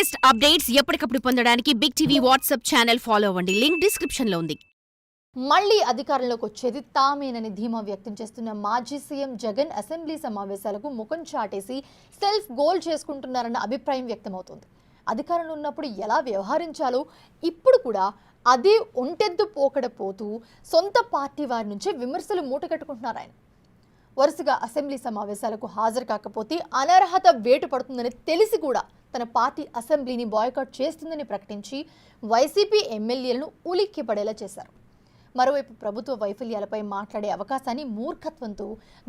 Latest updates ఎప్పటికప్పుడు పొందడానికి big TV WhatsApp channel follow అవ్వండి. లింక్ డిస్క్రిప్షన్ లో ఉంది. మళ్లీ అధికారంలోకి వచ్చేది తామేనని ధీమా వ్యక్తం చేస్తున్న మాజీ సీఎం జగన్ అసెంబ్లీ సమావేశాలకు ముఖం చాటేసి సెల్ఫ్ గోల్ చేసుకుంటున్నారన్న అభిప్రాయం వ్యక్తమవుతోంది. అధికారంలో ఉన్నప్పుడు ఎలా వ్యవహరించాలో ఇప్పుడు కూడా అదే ఒంటెద్దు పోకడ పోతూ సొంత పార్టీ వారి నుంచే విమర్శలు మూటగట్టుకుంటున్నారు ఆయన. వరుసగా అసెంబ్లీ సమావేశాలకు హాజరు కాకపోతే అనర్హత వేటు పడుతుందని తెలిసి కూడా తన పార్టీ అసెంబ్లీని బాయ్కాట్ చేస్తుందని ప్రకటించి వైసీపీ ఎమ్మెల్యేలను ఉలిక్కి పడేలా చేశారు. మరోవైపు ప్రభుత్వ వైఫల్యాలపై మాట్లాడే అవకాశాన్ని మూర్ఖత్వంతో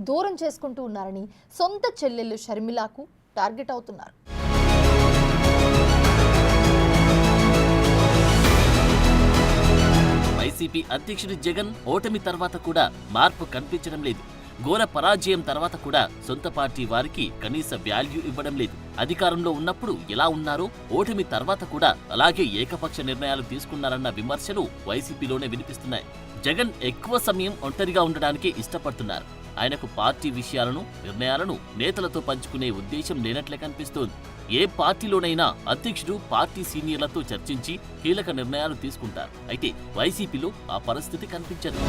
దూరం చేసుకుంటూ ఉన్నారని సొంత చెల్లెళ్ళు షర్మిలాకు టార్గెట్ అవుతున్నారు. వైసీపీ అధ్యక్షుడు జగన్ ఓటమి తర్వాత కూడా మార్పు కనిపించడం లేదు. ఘోర పరాజయం తర్వాత కూడా సొంత పార్టీ వారికి కనీస వాల్యూ ఇవ్వడం లేదు. అధికారంలో ఉన్నప్పుడు ఎలా ఉన్నారో ఓటమి తర్వాత కూడా అలాగే ఏకపక్ష నిర్ణయాలు తీసుకున్నారన్న విమర్శలు వైసీపీలోనే వినిపిస్తున్నాయి. జగన్ ఎక్కువ సమయం ఒంటరిగా ఉండడానికే ఇష్టపడుతున్నారు. ఆయనకు పార్టీ విషయాలను, నిర్ణయాలను నేతలతో పంచుకునే ఉద్దేశం లేనట్లే కనిపిస్తోంది. ఏ పార్టీలోనైనా అధ్యక్షుడు పార్టీ సీనియర్లతో చర్చించి కీలక నిర్ణయాలు తీసుకుంటారు. అయితే వైసీపీలో ఆ పరిస్థితి కనిపించదు.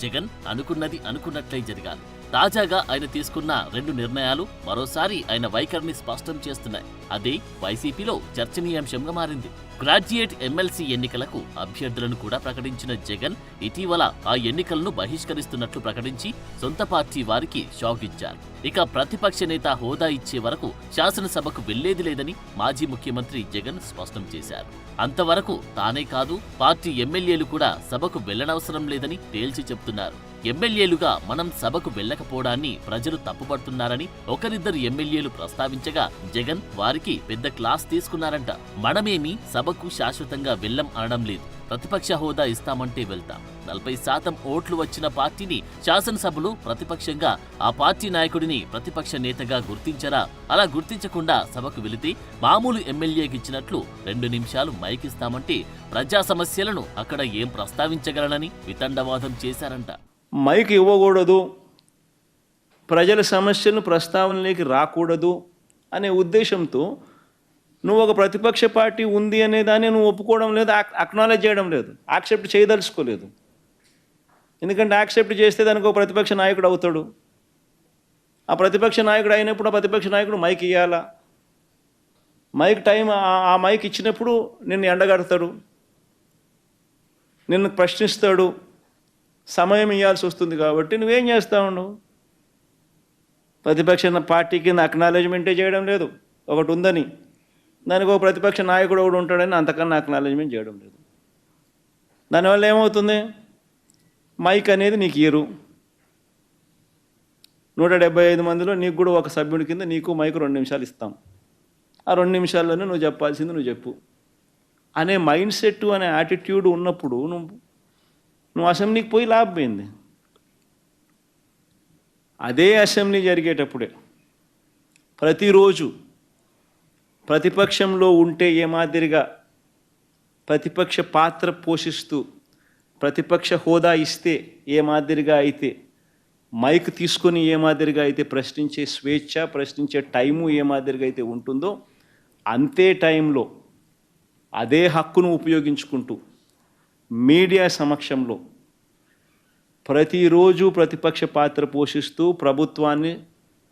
జగన్ అనుకున్నది అనుకున్నట్లే జరగాలి. తాజాగా ఆయన తీసుకున్న 2 నిర్ణయాలు మరోసారి ఆయన వైఖరిని స్పష్టం చేస్తున్నాయి. అదే వైసీపీలో చర్చనీయాంశంగా మారింది. గ్రాడ్యుయేట్ ఎమ్మెల్సీ ఎన్నికలకు అభ్యర్థులను కూడా ప్రకటించిన జగన్ ఇటీవల ఆ ఎన్నికలను బహిష్కరిస్తున్నట్లు ప్రకటించి సొంత పార్టీ వారికి షాక్ ఇచ్చారు. ఇక ప్రతిపక్ష నేత హోదా ఇచ్చే వరకు శాసనసభకు వెళ్లేది లేదని మాజీ ముఖ్యమంత్రి జగన్ స్పష్టం చేశారు. అంతవరకు తానే కాదు, పార్టీ ఎమ్మెల్యేలు కూడా సభకు వెళ్లనవసరం లేదని తేల్చి చెప్తున్నారు. ఎమ్మెల్యేలుగా మనం సభకు వెళ్లకపోవడాన్ని ప్రజలు తప్పుపడుతున్నారని ఒకరిద్దరు ఎమ్మెల్యేలు ప్రస్తావించగా జగన్ వారికి పెద్ద క్లాస్ తీసుకున్నారంట. మనమేమీ సభకు శాశ్వతంగా వెళ్లం అనడం లేదు. ప్రతిపక్ష హోదా ఇస్తామంటే వెళ్తాం. 40% ఓట్లు వచ్చిన పార్టీని శాసనసభలో ప్రతిపక్షంగా ఆ పార్టీ నాయకుడిని ప్రతిపక్ష నేతగా గుర్తించరా? అలా గుర్తించకుండా సభకు వెళితే మామూలు ఎమ్మెల్యేకి ఇచ్చినట్లు 2 నిమిషాలు మైక్ ఇస్తామంటే ప్రజా సమస్యలను అక్కడ ఏం ప్రస్తావించగలనని వితండవాదం చేశారంట. మైక్ ఇవ్వకూడదు, ప్రజల సమస్యలను ప్రస్తావనలోకి రాకూడదు అనే ఉద్దేశంతో నువ్వు ఒక ప్రతిపక్ష పార్టీ ఉంది అనే దాన్ని నువ్వు ఒప్పుకోవడం లేదు, అక్నాలెడ్జ్ చేయడం లేదు, యాక్సెప్ట్ చేయదలుచుకోలేదు. ఎందుకంటే యాక్సెప్ట్ చేస్తే దానికి ఒక ప్రతిపక్ష నాయకుడు అవుతాడు. ఆ ప్రతిపక్ష నాయకుడు అయినప్పుడు ఆ ప్రతిపక్ష నాయకుడు మైక్ ఇవ్వాలా. మైక్ టైం ఆ మైక్ ఇచ్చినప్పుడు నిన్ను ఎండగడతాడు, నిన్ను ప్రశ్నిస్తాడు, సమయం ఇవ్వాల్సి వస్తుంది. కాబట్టి నువ్వేం చేస్తావు? నువ్వు ప్రతిపక్ష పార్టీ కింద అక్నాలెడ్జ్మెంటే చేయడం లేదు. ఒకటి ఉందని దానికి ఒక ప్రతిపక్ష నాయకుడు ఒకడు ఉంటాడని అంతకన్నా అక్నాలెడ్జ్మెంట్ చేయడం లేదు. దానివల్ల ఏమవుతుంది? మైక్ అనేది నీకు ఇయ్యరు. 175 మందిలో నీకు కూడా ఒక సభ్యుడి కింద నీకు మైక్ 2 నిమిషాలు ఇస్తాం. ఆ 2 నిమిషాల్లోనే నువ్వు చెప్పాల్సింది నువ్వు చెప్పు అనే మైండ్ సెట్ అనే యాటిట్యూడ్ ఉన్నప్పుడు నువ్వు అసెంబ్లీకి పోయి లాభమైంది. అదే అసెంబ్లీ జరిగేటప్పుడే ప్రతిరోజు ప్రతిపక్షంలో ఉంటే ఏ మాదిరిగా ప్రతిపక్ష పాత్ర పోషిస్తూ ప్రతిపక్ష హోదా ఇస్తే ఏ మాదిరిగా అయితే మైక్ తీసుకొని ఏ మాదిరిగా అయితే ప్రశ్నించే స్వేచ్ఛ, ప్రశ్నించే టైము ఏ మాదిరిగా అయితే ఉంటుందో అంతే టైంలో అదే హక్కును ఉపయోగించుకుంటూ మీడియా సమక్షంలో ప్రతిరోజు ప్రతిపక్ష పాత్ర పోషిస్తూ ప్రభుత్వాన్ని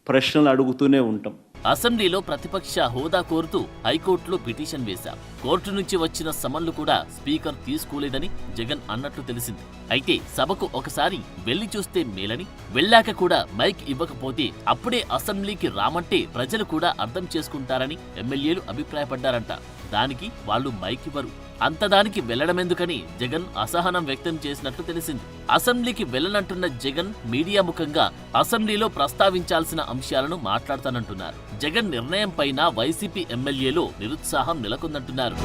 ప్రశ్నలు అడుగుతూనే ఉంటాం. అసెంబ్లీలో ప్రతిపక్ష హోదా కోరుతూ హైకోర్టులో పిటిషన్ వేశాం. కోర్టు నుంచి వచ్చిన సమన్లు కూడా స్పీకర్ తీసుకోలేదని జగన్ అన్నట్లు తెలిసింది. అయితే సభకు ఒకసారి వెళ్లి చూస్తే మేలని, వెళ్ళాక కూడా మైక్ ఇవ్వకపోతే అప్పుడే అసెంబ్లీకి రామంటే ప్రజలు కూడా అర్థం చేసుకుంటారని ఎమ్మెల్యేలు అభిప్రాయపడ్డారంట. దానికి వాళ్ళు మైక్ ఇవ్వరు. అంతదానికి వెళ్లడమెందుకని జగన్ అసహనం వ్యక్తం చేసినట్లు తెలిసింది. అసెంబ్లీకి వెళ్లనంటున్న జగన్ మీడియా ముఖంగా అసెంబ్లీలో ప్రస్తావించాల్సిన అంశాలను మాట్లాడతానంటున్నారు. జగన్ నిర్ణయం పైన వైసీపీ ఎమ్మెల్యేలో నిరుత్సాహం నెలకొందంటున్నారు.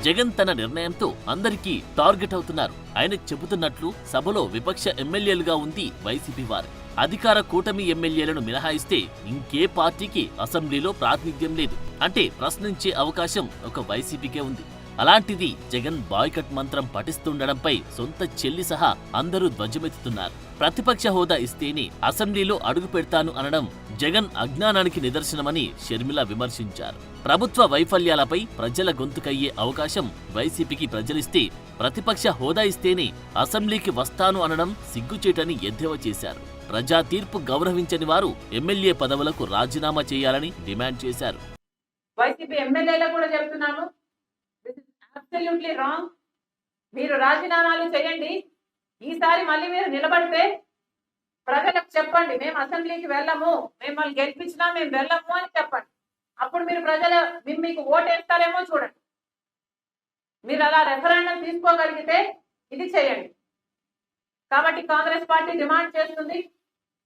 జగన్ తన నిర్ణయంతో అందరికీ టార్గెట్ అవుతున్నారు. ఆయన చెబుతున్నట్లు సభలో విపక్ష ఎమ్మెల్యేలుగా ఉంది వైసీపీ వారు. అధికార కూటమి ఎమ్మెల్యేలను మినహాయిస్తే ఇంకే పార్టీకి అసెంబ్లీలో ప్రాతినిధ్యం లేదు. అంటే ప్రశ్నించే అవకాశం ఒక వైసీపీకే ఉంది. అలాంటిది జగన్ బాయ్కట్ మంత్రం పఠిస్తుండడంపై సొంత చెల్లి సహా అందరూ ధ్వజమెత్తుతున్నారు. ప్రతిపక్ష హోదా ఇస్తేనే అసెంబ్లీలో అడుగు పెడతాను అనడం జగన్ అజ్ఞానానికి నిదర్శనమని షర్మిల విమర్శించారు. ప్రభుత్వ వైఫల్యాలపై ప్రజల గొంతుకయ్యే అవకాశం వైసీపీకి ప్రజలిస్తే ప్రతిపక్ష హోదా ఇస్తేనే అసెంబ్లీకి వస్తాను అనడం సిగ్గుచేటని ఎద్దేవా చేశారు. ప్రజా తీర్పు గౌరవించని వారు ఎమ్మెల్యే పదవులకు రాజీనామా చేయాలని డిమాండ్ చేశారు. వైసీపీ ఎమ్మెల్యేలకు కూడా చెప్తున్నాను, దిస్ ఇస్ అబ్సల్యూట్లీ రాంగ్. మీరు రాజీనామాలు చేయండి. ఈసారి మళ్ళీ మీరు నిలబడితే ప్రజలకు చెప్పండి, మేము అసెంబ్లీకి వెళ్ళము, మిమ్మల్ని గెలిపించినా మేము వెళ్ళము అని చెప్పండి. అప్పుడు మీరు ప్రజలు మీకు ఓటేస్తారేమో చూడండి. మీరు అలా రెఫరెండం తీసుకోగలిగితే ఇది చేయండి. కాబట్టి కాంగ్రెస్ పార్టీ డిమాండ్ చేస్తుంది,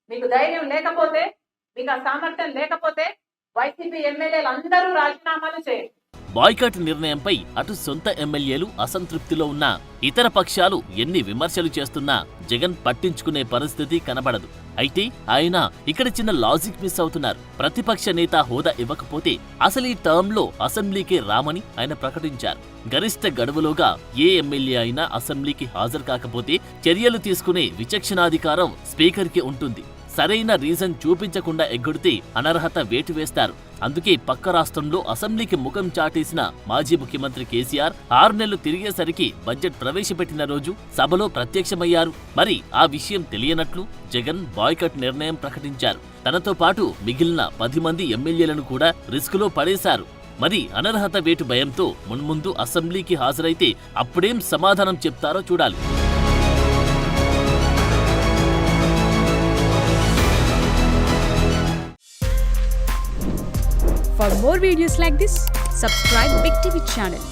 మీకు ధైర్యం లేకపోతే, మీకు ఆ సామర్థ్యం లేకపోతే వైసీపీ ఎమ్మెల్యేలు అందరూ రాజీనామాలు చేయండి. బాయ్కాట్ నిర్ణయంపై అటు సొంత ఎమ్మెల్యేలు అసంతృప్తిలో ఉన్నా ఇతర పక్షాలు ఎన్ని విమర్శలు చేస్తున్నా జగన్ పట్టించుకునే పరిస్థితి కనబడదు. అయితే ఆయన ఇక్కడ చిన్న లాజిక్ మిస్ అవుతున్నారు. ప్రతిపక్ష నేత హోదా ఇవ్వకపోతే అసలు ఈ టర్మ్లో అసెంబ్లీకే రామని ఆయన ప్రకటించారు. గరిష్ట గడువులోగా ఏ ఎమ్మెల్యే అయినా అసెంబ్లీకి హాజరు కాకపోతే చర్యలు తీసుకునే విచక్షణాధికారం స్పీకర్కి ఉంటుంది. సరైన రీజన్ చూపించకుండా ఎగ్గొడితే అనర్హత వేటు వేస్తారు. అందుకే పక్క రాష్ట్రంలో అసెంబ్లీకి ముఖం చాటేసిన మాజీ ముఖ్యమంత్రి కేసీఆర్ 6 నెలలు తిరిగేసరికి బడ్జెట్ ప్రవేశపెట్టిన రోజు సభలో ప్రత్యక్షమయ్యారు. మరి ఆ విషయం తెలియనట్లు జగన్ బాయ్కట్ నిర్ణయం ప్రకటించారు. తనతో పాటు మిగిలిన 10 మంది ఎమ్మెల్యేలను కూడా రిస్కులో పడేశారు. మరి అనర్హత వేటు భయంతో మున్ముందు అసెంబ్లీకి హాజరైతే అప్పుడేం సమాధానం చెప్తారో చూడాలి. For more videos like this, subscribe Big TV channel.